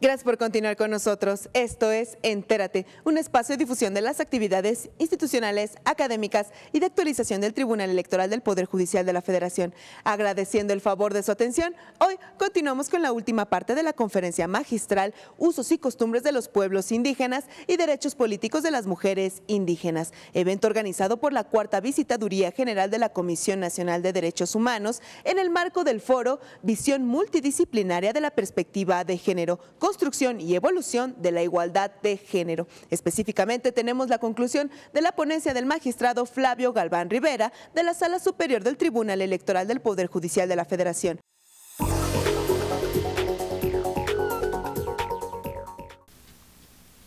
Gracias por continuar con nosotros. Esto es Entérate, un espacio de difusión de las actividades institucionales, académicas y de actualización del Tribunal Electoral del Poder Judicial de la Federación. Agradeciendo el favor de su atención, hoy continuamos con la última parte de la conferencia magistral Usos y costumbres de los pueblos indígenas y derechos políticos de las mujeres indígenas, evento organizado por la Cuarta Visitaduría General de la Comisión Nacional de Derechos Humanos en el marco del foro Visión Multidisciplinaria de la Perspectiva de Género, Construcción y Evolución de la Igualdad de Género. Específicamente tenemos la conclusión de la ponencia del magistrado Flavio Galván Rivera de la Sala Superior del Tribunal Electoral del Poder Judicial de la Federación.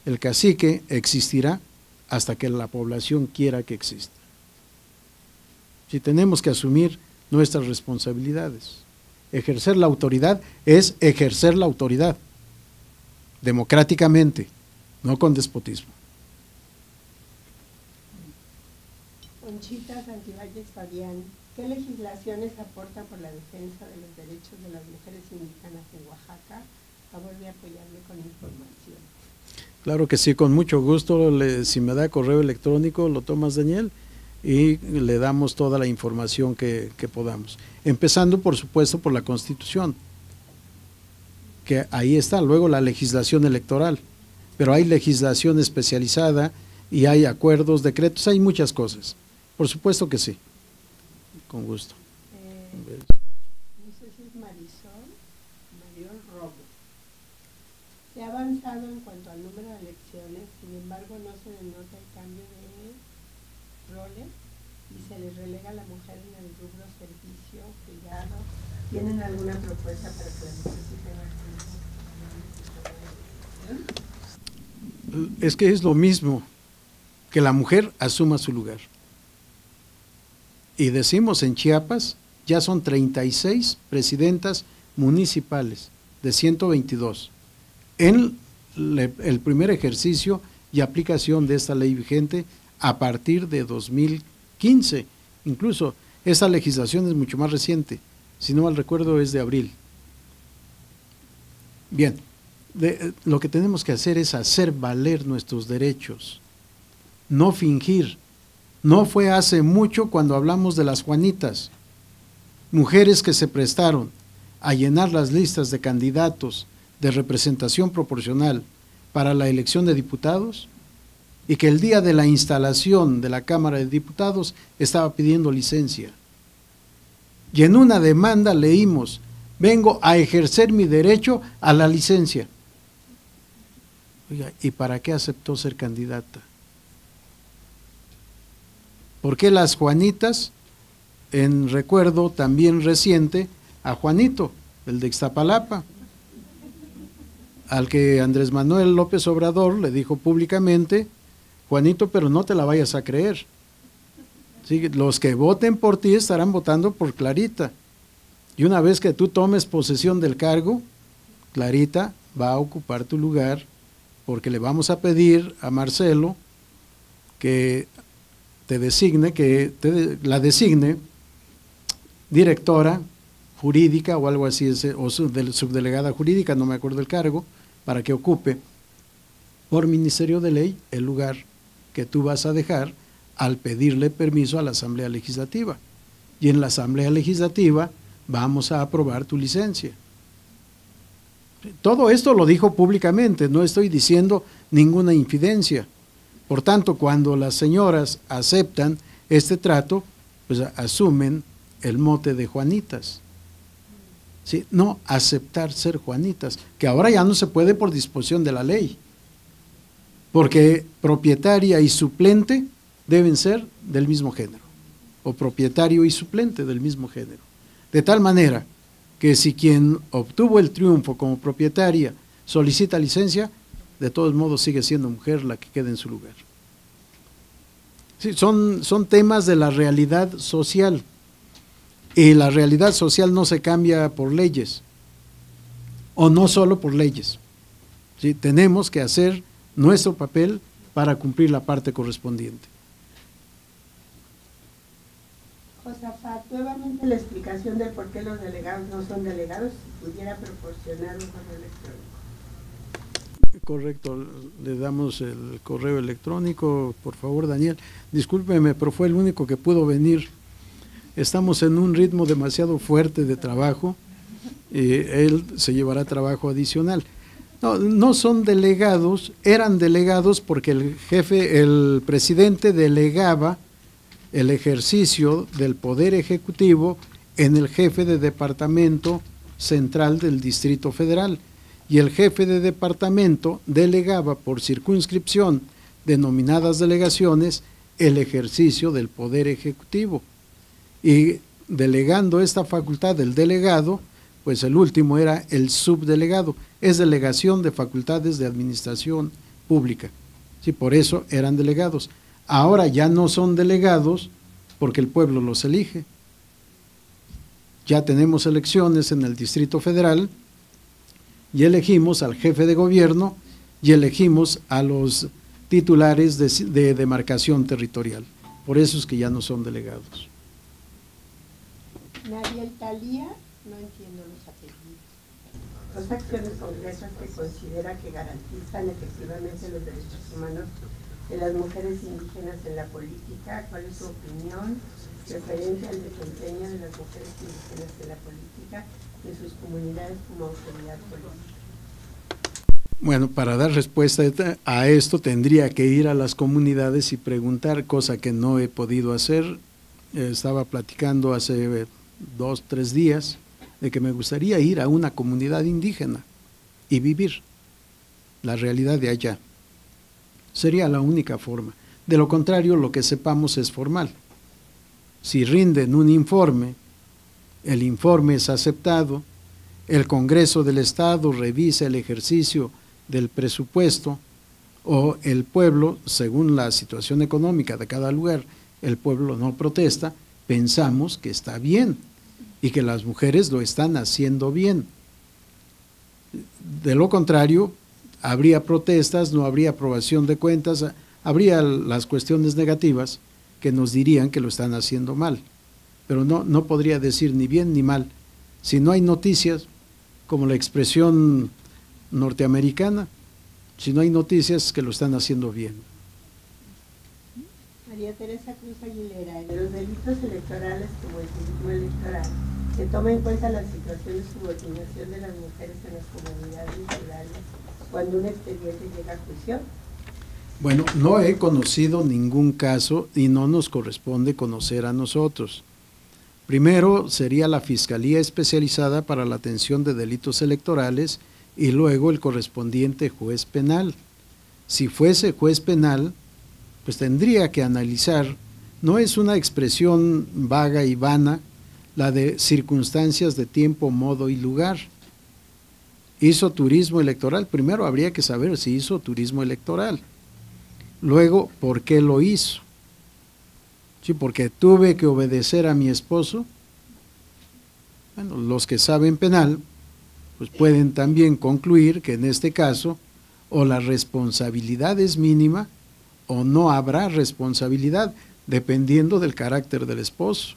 El cacique existirá hasta que la población quiera que exista. Si tenemos que asumir nuestras responsabilidades, ejercer la autoridad es ejercer la autoridad democráticamente, no con despotismo. Conchita Santibáñez Fabián, ¿qué legislaciones aportan por la defensa de los derechos de las mujeres indígenas en Oaxaca? Favor de apoyarme con información. Claro que sí, con mucho gusto. Si me da correo electrónico, lo tomas, Daniel, y le damos toda la información que podamos. Empezando, por supuesto, por la Constitución, que ahí está, luego la legislación electoral, pero hay legislación especializada y hay acuerdos, decretos, hay muchas cosas. Por supuesto que sí, con gusto. No sé si es Mariol Robles. Se ha avanzado en cuanto al número de elecciones, sin embargo no se denota el cambio de roles y se les relega a la mujer en el rubro servicio, cuidado. ¿Tienen alguna propuesta para que la mujer se tenga? Es que es lo mismo, que la mujer asuma su lugar. Y decimos en Chiapas, ya son 36 presidentas municipales de 122 en el primer ejercicio y aplicación de esta ley vigente a partir de 2015. Incluso esa legislación es mucho más reciente, si no mal recuerdo es de abril. Bien, lo que tenemos que hacer es hacer valer nuestros derechos, no fingir. No fue hace mucho cuando hablamos de las Juanitas, mujeres que se prestaron a llenar las listas de candidatos de representación proporcional para la elección de diputados y que el día de la instalación de la Cámara de Diputados estaba pidiendo licencia. Y en una demanda leímos: vengo a ejercer mi derecho a la licencia. Oiga, ¿y para qué aceptó ser candidata? ¿Por qué las Juanitas? En recuerdo también reciente a Juanito, el de Ixtapalapa, al que Andrés Manuel López Obrador le dijo públicamente: Juanito, pero no te la vayas a creer. Sí, los que voten por ti estarán votando por Clarita. Y una vez que tú tomes posesión del cargo, Clarita va a ocupar tu lugar, porque le vamos a pedir a Marcelo que te designe, la designe directora jurídica o algo así, o subdelegada jurídica, no me acuerdo el cargo, para que ocupe por Ministerio de Ley el lugar que tú vas a dejar al pedirle permiso a la Asamblea Legislativa. Y en la Asamblea Legislativa vamos a aprobar tu licencia. Todo esto lo dijo públicamente, no estoy diciendo ninguna infidencia. Por tanto, cuando las señoras aceptan este trato, pues asumen el mote de Juanitas. ¿Sí? No aceptar ser Juanitas, que ahora ya no se puede por disposición de la ley, porque propietaria y suplente deben ser del mismo género, o propietario y suplente del mismo género. De tal manera que si quien obtuvo el triunfo como propietaria solicita licencia, de todos modos sigue siendo mujer la que queda en su lugar. Sí, son temas de la realidad social, y la realidad social no se cambia por leyes, o no solo por leyes. ¿Sí? Tenemos que hacer nuestro papel para cumplir la parte correspondiente. Josafat, nuevamente la explicación del por qué los delegados no son delegados, si pudiera proporcionar un correo electrónico. Correcto, le damos el correo electrónico, por favor, Daniel. Discúlpeme, pero fue el único que pudo venir. Estamos en un ritmo demasiado fuerte de trabajo, él se llevará trabajo adicional. No son delegados, eran delegados porque el presidente delegaba el ejercicio del Poder Ejecutivo en el jefe de departamento central del Distrito Federal, y el jefe de departamento delegaba por circunscripción denominadas delegaciones el ejercicio del Poder Ejecutivo. Y delegando esta facultad del delegado, pues el último era el subdelegado, es delegación de facultades de administración pública. Sí, por eso eran delegados. Ahora ya no son delegados porque el pueblo los elige. Ya tenemos elecciones en el Distrito Federal y elegimos al jefe de gobierno y elegimos a los titulares de demarcación territorial. Por eso es que ya no son delegados. Nadia Talía, no entiendo los apellidos. Dos acciones concretas que considera que garantizan efectivamente los derechos humanos de las mujeres indígenas en la política. ¿Cuál es su opinión referente al desempeño de las mujeres indígenas en la política y en sus comunidades como autoridad política? Bueno, para dar respuesta a esto tendría que ir a las comunidades y preguntar, cosa que no he podido hacer. Estaba platicando hace 2, 3 días de que me gustaría ir a una comunidad indígena y vivir la realidad de allá. Sería la única forma. De lo contrario, lo que sepamos es formal. Si rinden un informe, el informe es aceptado, el Congreso del Estado revisa el ejercicio del presupuesto, o el pueblo, según la situación económica de cada lugar, el pueblo no protesta, pensamos que está bien y que las mujeres lo están haciendo bien. De lo contrario, habría protestas, no habría aprobación de cuentas, habría las cuestiones negativas que nos dirían que lo están haciendo mal, pero no podría decir ni bien ni mal. Si no hay noticias, como la expresión norteamericana, si no hay noticias, que lo están haciendo bien. María Teresa Cruz Aguilera, en los delitos electorales como el turismo electoral, ¿se toma en cuenta la situación de subordinación de las mujeres en las comunidades rurales cuando un expediente llega a juicio? Bueno, no he conocido ningún caso y no nos corresponde conocer a nosotros. Primero sería la Fiscalía Especializada para la Atención de Delitos Electorales y luego el correspondiente juez penal. Si fuese juez penal, pues tendría que analizar, no es una expresión vaga y vana, la de circunstancias de tiempo, modo y lugar. Hizo turismo electoral, primero habría que saber si hizo turismo electoral. Luego, ¿por qué lo hizo? Sí, porque tuve que obedecer a mi esposo. Bueno, los que saben penal, pues pueden también concluir que en este caso, o la responsabilidad es mínima, o no habrá responsabilidad, dependiendo del carácter del esposo.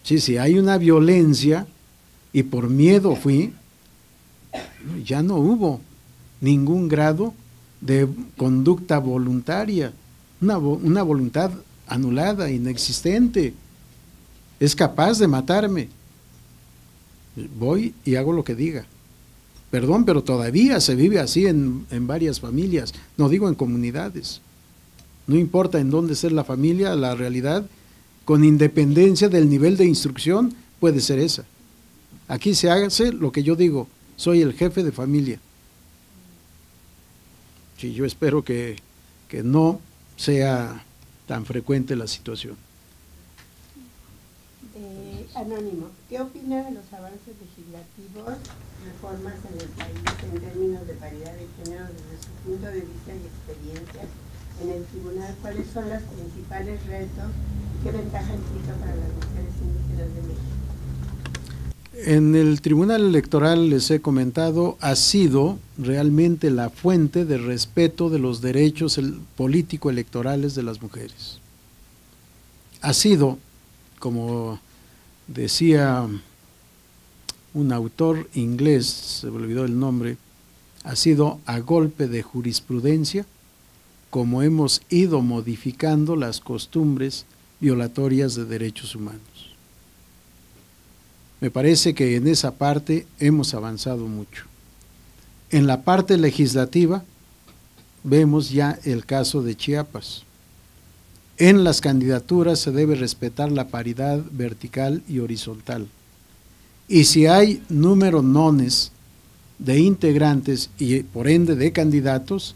Sí, si hay una violencia y por miedo fui, ya no hubo ningún grado de conducta voluntaria, una voluntad anulada, inexistente, es capaz de matarme. Voy y hago lo que diga. Perdón, pero todavía se vive así en varias familias, no digo en comunidades. No importa en dónde esté la familia, la realidad, con independencia del nivel de instrucción, puede ser esa. Aquí se hace lo que yo digo, soy el jefe de familia. Sí, yo espero que no sea tan frecuente la situación. Anónimo, ¿qué opina de los avances legislativos, reformas en el país en términos de paridad de género desde su punto de vista y experiencia en el tribunal? ¿Cuáles son los principales retos y qué ventaja implica para las mujeres indígenas de México? En el Tribunal Electoral, les he comentado, ha sido realmente la fuente de respeto de los derechos político-electorales de las mujeres. Ha sido, como decía un autor inglés, se me olvidó el nombre, ha sido a golpe de jurisprudencia como hemos ido modificando las costumbres violatorias de derechos humanos. Me parece que en esa parte hemos avanzado mucho. En la parte legislativa vemos ya el caso de Chiapas. En las candidaturas se debe respetar la paridad vertical y horizontal. Y si hay número nones de integrantes y por ende de candidatos,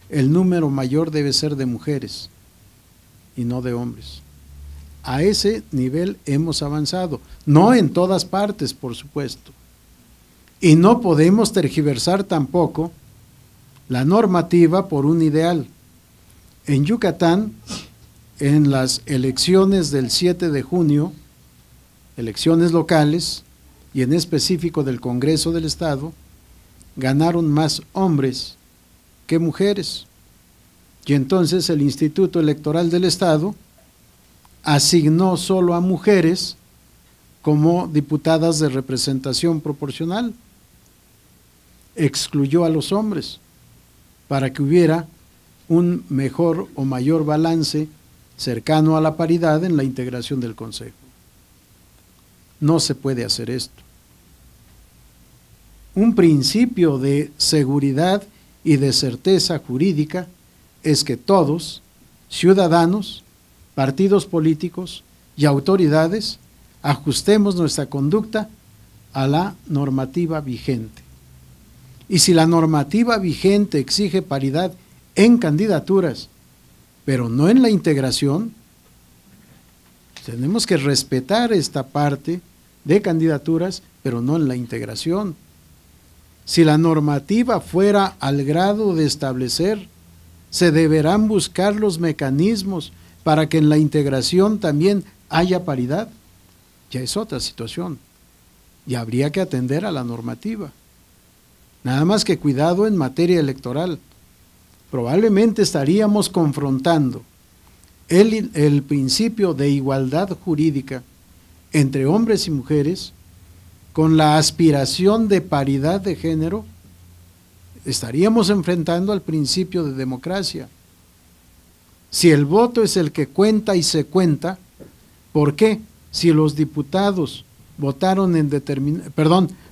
el número mayor debe ser de mujeres y no de hombres. A ese nivel hemos avanzado, no en todas partes, por supuesto. Y no podemos tergiversar tampoco la normativa por un ideal. En Yucatán, en las elecciones del 7 de junio, elecciones locales, y en específico del Congreso del Estado, ganaron más hombres que mujeres. Y entonces el Instituto Electoral del Estado asignó solo a mujeres como diputadas de representación proporcional, excluyó a los hombres para que hubiera un mejor o mayor balance cercano a la paridad en la integración del Consejo. No se puede hacer esto. Un principio de seguridad y de certeza jurídica es que todos, ciudadanos, partidos políticos y autoridades, ajustemos nuestra conducta a la normativa vigente. Y si la normativa vigente exige paridad en candidaturas, pero no en la integración, tenemos que respetar esta parte de candidaturas, pero no en la integración. Si la normativa fuera al grado de establecer, se deberán buscar los mecanismos para que en la integración también haya paridad. Ya es otra situación, y habría que atender a la normativa. Nada más que cuidado en materia electoral. Probablemente estaríamos confrontando el principio de igualdad jurídica entre hombres y mujeres con la aspiración de paridad de género. Estaríamos enfrentando al principio de democracia. Si el voto es el que cuenta y se cuenta, ¿por qué? Si los diputados votaron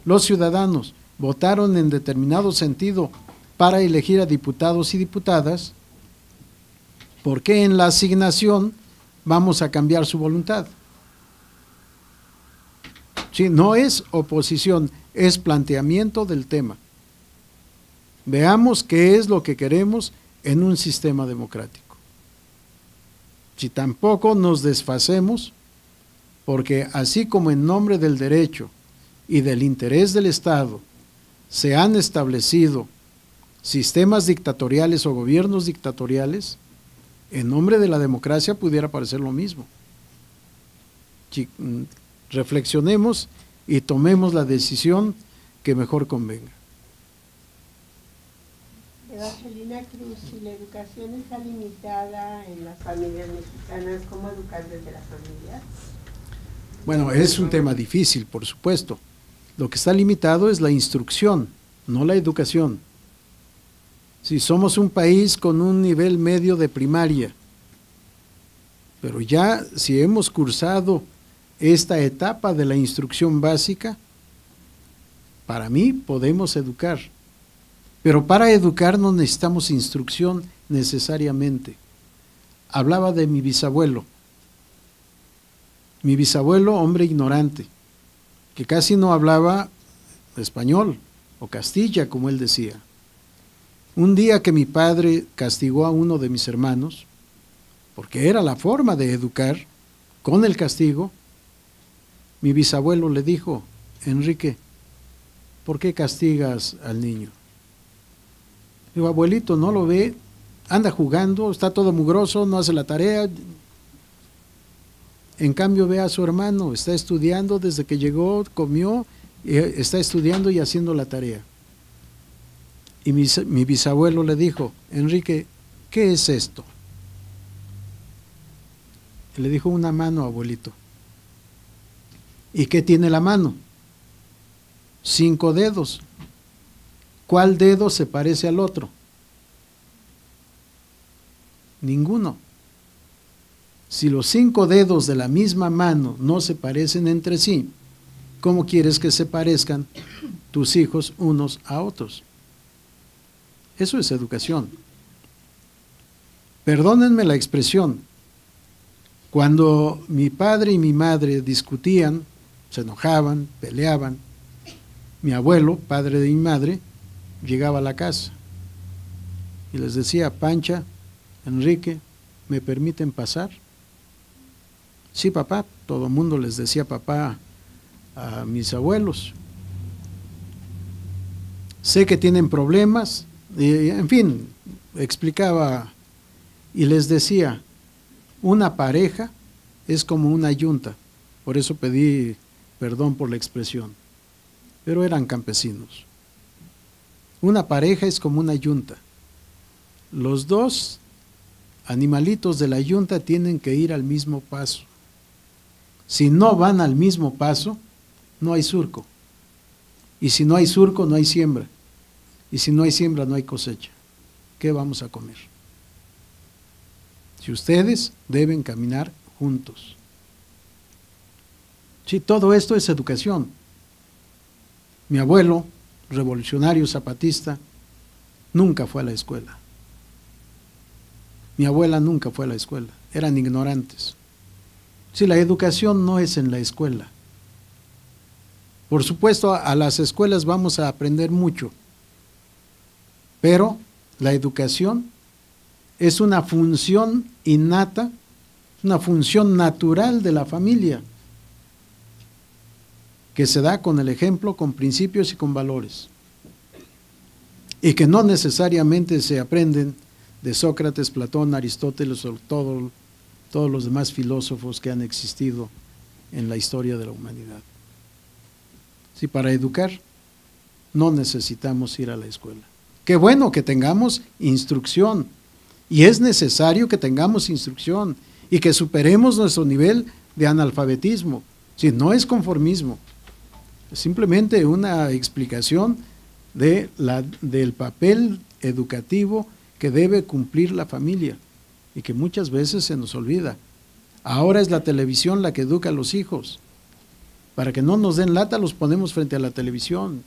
los ciudadanos votaron en determinado sentido para elegir a diputados y diputadas, ¿por qué en la asignación vamos a cambiar su voluntad? Sí, no es oposición, es planteamiento del tema. Veamos qué es lo que queremos en un sistema democrático. Si tampoco nos desfacemos, porque así como en nombre del derecho y del interés del Estado se han establecido sistemas dictatoriales o gobiernos dictatoriales, en nombre de la democracia pudiera parecer lo mismo. Reflexionemos y tomemos la decisión que mejor convenga. Evangelina Cruz, si la educación está limitada en las familias mexicanas, ¿cómo educar desde la familia? Bueno, es un tema difícil, por supuesto. Lo que está limitado es la instrucción, no la educación. Si somos un país con un nivel medio de primaria, pero ya si hemos cursado esta etapa de la instrucción básica, para mí podemos educar. Pero para educar no necesitamos instrucción necesariamente. Hablaba de mi bisabuelo. Mi bisabuelo, hombre ignorante, que casi no hablaba español o castilla, como él decía. Un día que mi padre castigó a uno de mis hermanos, porque era la forma de educar, con el castigo, Mi bisabuelo le dijo: Enrique, ¿por qué castigas al niño? Digo, abuelito, ¿no lo ve? Anda jugando, está todo mugroso, no hace la tarea. En cambio, ve a su hermano, está estudiando desde que llegó, comió, está estudiando y haciendo la tarea. Y mi bisabuelo le dijo: Enrique, ¿qué es esto? Y le dijo: una mano, abuelito. ¿Y qué tiene la mano? 5 dedos. ¿Cuál dedo se parece al otro? Ninguno. Si los 5 dedos de la misma mano no se parecen entre sí, ¿cómo quieres que se parezcan tus hijos unos a otros? Eso es educación. Perdónenme la expresión. Cuando mi padre y mi madre discutían, se enojaban, peleaban, mi abuelo, padre de mi madre, llegaba a la casa y les decía: Pancha, Enrique, ¿me permiten pasar? Sí, papá. Todo el mundo les decía papá a mis abuelos. Sé que tienen problemas, y, en fin, explicaba y les decía: una pareja es como una yunta. Por eso pedí perdón por la expresión, pero eran campesinos. Una pareja es como una yunta. Los 2 animalitos de la yunta tienen que ir al mismo paso. Si no van al mismo paso, no hay surco. Y si no hay surco, no hay siembra. Y si no hay siembra, no hay cosecha. ¿Qué vamos a comer? Si ustedes deben caminar juntos. Sí, todo esto es educación. Mi abuelo, revolucionario zapatista, nunca fue a la escuela. Mi abuela nunca fue a la escuela, eran ignorantes. Sí, la educación no es en la escuela. Por supuesto, a las escuelas vamos a aprender mucho, pero la educación es una función innata, una función natural de la familia, que se da con el ejemplo, con principios y con valores, y que no necesariamente se aprenden de Sócrates, Platón, Aristóteles o todos los demás filósofos que han existido en la historia de la humanidad. Si para educar no necesitamos ir a la escuela. Qué bueno que tengamos instrucción, y es necesario que tengamos instrucción y que superemos nuestro nivel de analfabetismo. Si no es conformismo, es simplemente una explicación del papel educativo que debe cumplir la familia y que muchas veces se nos olvida. Ahora es la televisión la que educa a los hijos. Para que no nos den lata, los ponemos frente a la televisión.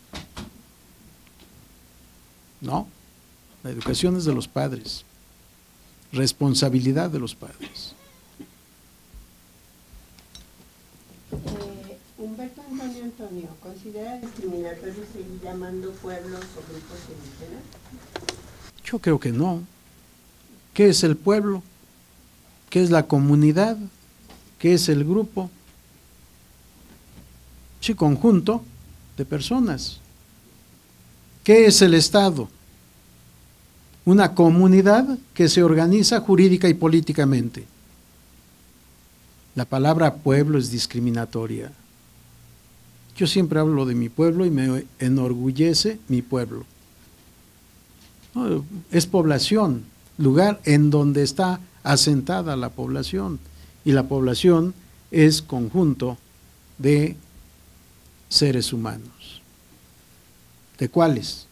No, la educación es de los padres, responsabilidad de los padres. Humberto Antonio, ¿considera discriminatorio seguir llamando pueblos o grupos indígenas? Yo creo que no. ¿Qué es el pueblo? ¿Qué es la comunidad? ¿Qué es el grupo? Sí, conjunto de personas. ¿Qué es el Estado? Una comunidad que se organiza jurídica y políticamente. La palabra pueblo es discriminatoria. Yo siempre hablo de mi pueblo y me enorgullece mi pueblo. Es población, lugar en donde está asentada la población, y la población es conjunto de seres humanos. ¿De cuáles?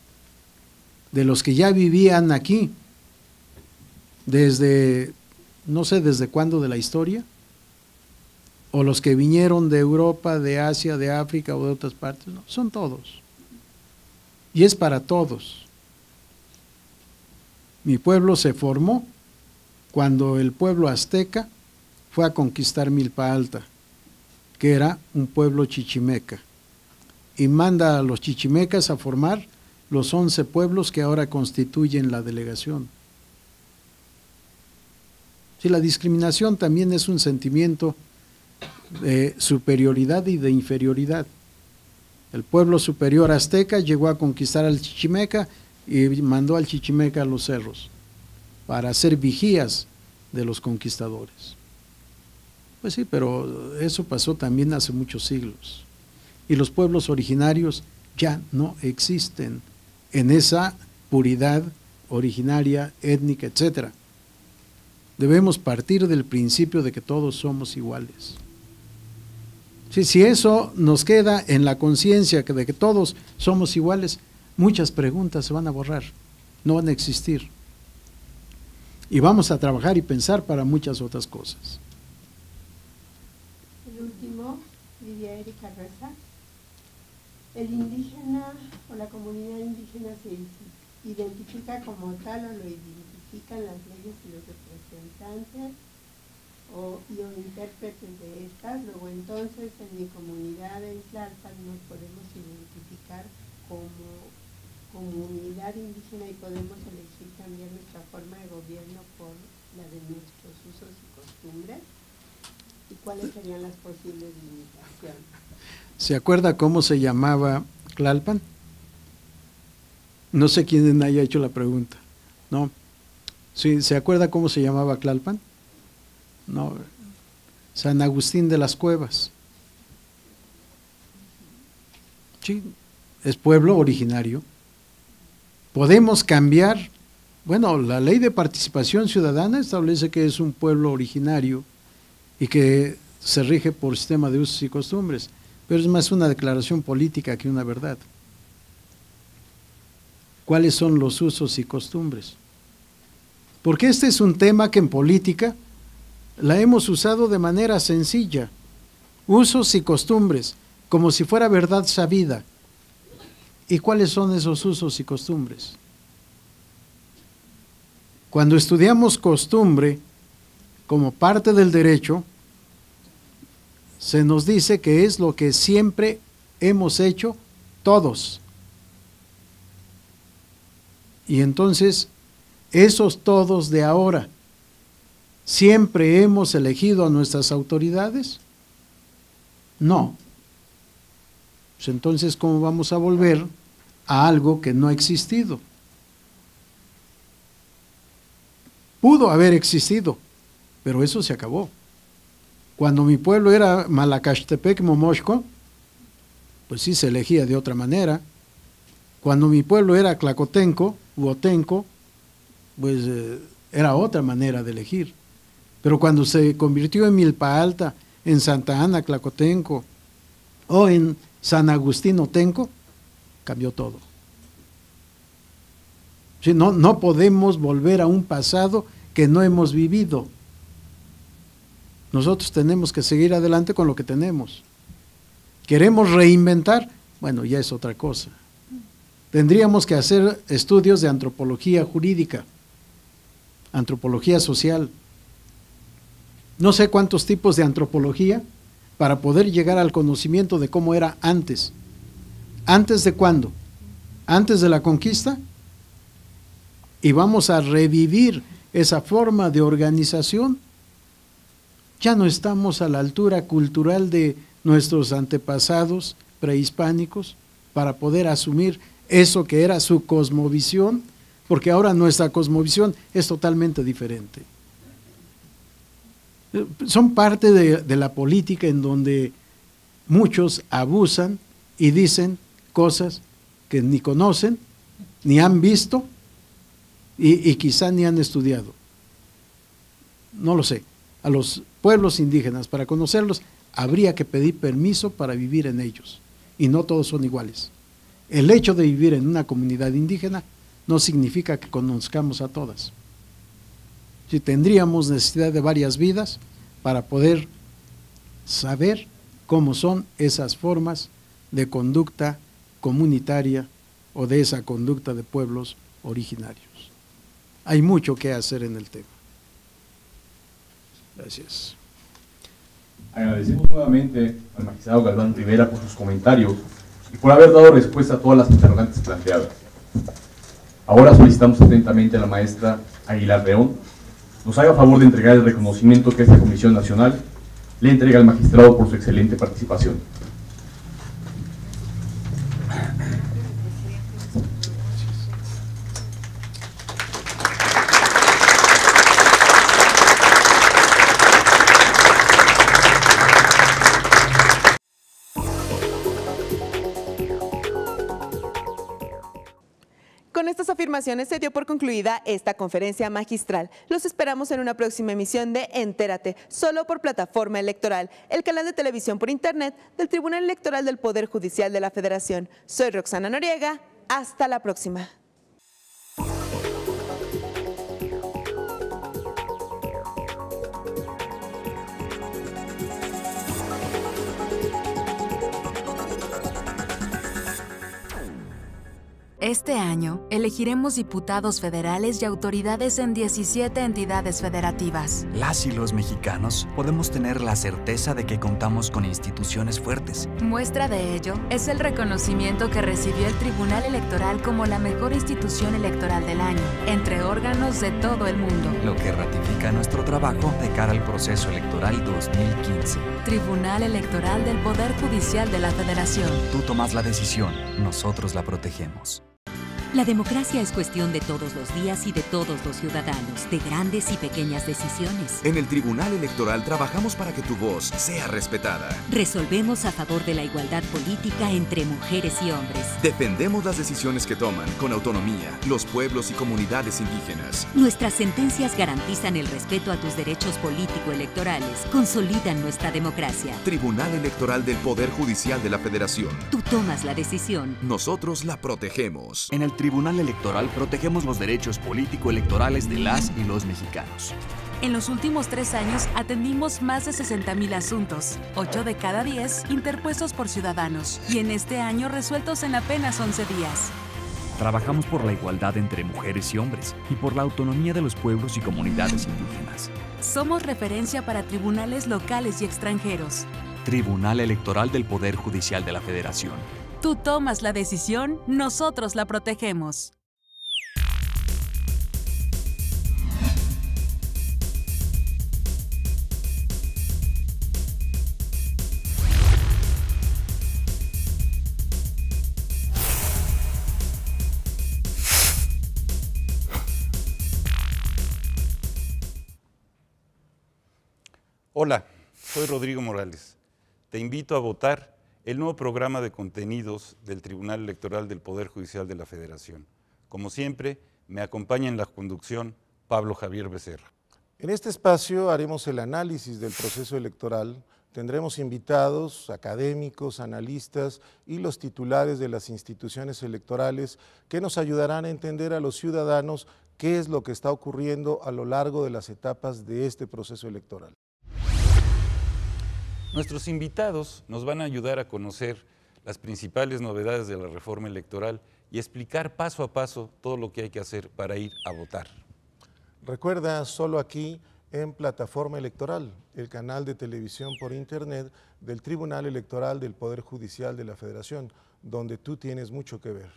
De los que ya vivían aquí desde, no sé desde cuándo de la historia, o los que vinieron de Europa, de Asia, de África o de otras partes. No, son todos. Y es para todos. Mi pueblo se formó cuando el pueblo azteca fue a conquistar Milpa Alta, que era un pueblo chichimeca, y manda a los chichimecas a formar los 11 pueblos que ahora constituyen la delegación. Si la discriminación también es un sentimiento de superioridad y de inferioridad. El pueblo superior azteca llegó a conquistar al Chichimeca y mandó al Chichimeca a los cerros para ser vigías de los conquistadores. Pues sí, pero eso pasó también hace muchos siglos. Y los pueblos originarios ya no existen en esa puridad originaria, étnica, etcétera. Debemos partir del principio de que todos somos iguales. Si eso nos queda en la conciencia de que todos somos iguales, muchas preguntas se van a borrar, no van a existir. Y vamos a trabajar y pensar para muchas otras cosas. El último, Lidia Erika Reza. El indígena o la comunidad indígena se identifica como tal o lo identifican las leyes y los representantes o intérpretes de estas. Luego entonces en mi comunidad en Tlalpan nos podemos identificar como comunidad indígena y podemos elegir cambiar nuestra forma de gobierno por la de nuestros usos y costumbres. ¿Y cuáles serían las posibles limitaciones? ¿Se acuerda cómo se llamaba Tlalpan? No sé quién haya hecho la pregunta. ¿No? ¿Sí? ¿Se acuerda cómo se llamaba Tlalpan? No, San Agustín de las Cuevas. Sí, es pueblo originario. Podemos cambiar, bueno, la ley de participación ciudadana establece que es un pueblo originario y que se rige por sistema de usos y costumbres, pero es más una declaración política que una verdad. ¿Cuáles son los usos y costumbres? Porque este es un tema que en política la hemos usado de manera sencilla, usos y costumbres, como si fuera verdad sabida. ¿Y cuáles son esos usos y costumbres? Cuando estudiamos costumbre como parte del derecho, se nos dice que es lo que siempre hemos hecho todos. Y entonces, esos todos de ahora, ¿siempre hemos elegido a nuestras autoridades? No. Pues entonces, ¿cómo vamos a volver a algo que no ha existido? Pudo haber existido, pero eso se acabó. Cuando mi pueblo era Malacaxtepec, Momoxco, pues sí se elegía de otra manera. Cuando mi pueblo era Tlacotenco, Huotenco, pues era otra manera de elegir. Pero cuando se convirtió en Milpa Alta, en Santa Ana, Tlacotenco, o en San Agustín Otenco, cambió todo. Sí, no podemos volver a un pasado que no hemos vivido. Nosotros tenemos que seguir adelante con lo que tenemos. ¿Queremos reinventar? Bueno, ya es otra cosa. Tendríamos que hacer estudios de antropología jurídica, antropología social. No sé cuántos tipos de antropología para poder llegar al conocimiento de cómo era antes. ¿Antes de cuándo? ¿Antes de la conquista? Y vamos a revivir esa forma de organización. Ya no estamos a la altura cultural de nuestros antepasados prehispánicos para poder asumir eso que era su cosmovisión, porque ahora nuestra cosmovisión es totalmente diferente. Son parte de la política en donde muchos abusan y dicen cosas que ni conocen, ni han visto y quizá ni han estudiado. No lo sé. A los pueblos indígenas, para conocerlos, habría que pedir permiso para vivir en ellos, y no todos son iguales. El hecho de vivir en una comunidad indígena no significa que conozcamos a todas. Si tendríamos necesidad de varias vidas para poder saber cómo son esas formas de conducta comunitaria o de esa conducta de pueblos originarios. Hay mucho que hacer en el tema. Gracias. Agradecemos nuevamente al magistrado Galván Rivera por sus comentarios y por haber dado respuesta a todas las interrogantes planteadas. Ahora solicitamos atentamente a la maestra Aguilar León nos haga favor de entregar el reconocimiento que esta Comisión Nacional le entrega al magistrado por su excelente participación. Con estas afirmaciones se dio por concluida esta conferencia magistral. Los esperamos en una próxima emisión de Entérate, solo por Plataforma Electoral, el canal de televisión por internet del Tribunal Electoral del Poder Judicial de la Federación. Soy Roxana Noriega. Hasta la próxima. Este año, elegiremos diputados federales y autoridades en 17 entidades federativas. Las y los mexicanos podemos tener la certeza de que contamos con instituciones fuertes. Muestra de ello es el reconocimiento que recibió el Tribunal Electoral como la mejor institución electoral del año, entre órganos de todo el mundo. Lo que ratifica nuestro trabajo de cara al proceso electoral 2015. Tribunal Electoral del Poder Judicial de la Federación. Tú tomas la decisión, nosotros la protegemos. La democracia es cuestión de todos los días y de todos los ciudadanos, de grandes y pequeñas decisiones. En el Tribunal Electoral trabajamos para que tu voz sea respetada. Resolvemos a favor de la igualdad política entre mujeres y hombres. Defendemos las decisiones que toman, con autonomía, los pueblos y comunidades indígenas. Nuestras sentencias garantizan el respeto a tus derechos político-electorales, consolidan nuestra democracia. Tribunal Electoral del Poder Judicial de la Federación. Tú tomas la decisión. Nosotros la protegemos. En el Tribunal Electoral protegemos los derechos político-electorales de las y los mexicanos. En los últimos 3 años atendimos más de 60,000 asuntos, 8 de cada 10 interpuestos por ciudadanos, y en este año resueltos en apenas 11 días. Trabajamos por la igualdad entre mujeres y hombres y por la autonomía de los pueblos y comunidades indígenas. Somos referencia para tribunales locales y extranjeros. Tribunal Electoral del Poder Judicial de la Federación. Tú tomas la decisión, nosotros la protegemos. Hola, soy Rodrigo Morales. Te invito a votar el nuevo programa de contenidos del Tribunal Electoral del Poder Judicial de la Federación. Como siempre, me acompaña en la conducción Pablo Javier Becerra. En este espacio haremos el análisis del proceso electoral, tendremos invitados, académicos, analistas y los titulares de las instituciones electorales que nos ayudarán a entender a los ciudadanos qué es lo que está ocurriendo a lo largo de las etapas de este proceso electoral. Nuestros invitados nos van a ayudar a conocer las principales novedades de la reforma electoral y explicar paso a paso todo lo que hay que hacer para ir a votar. Recuerda, solo aquí en Plataforma Electoral, el canal de televisión por internet del Tribunal Electoral del Poder Judicial de la Federación, donde tú tienes mucho que ver.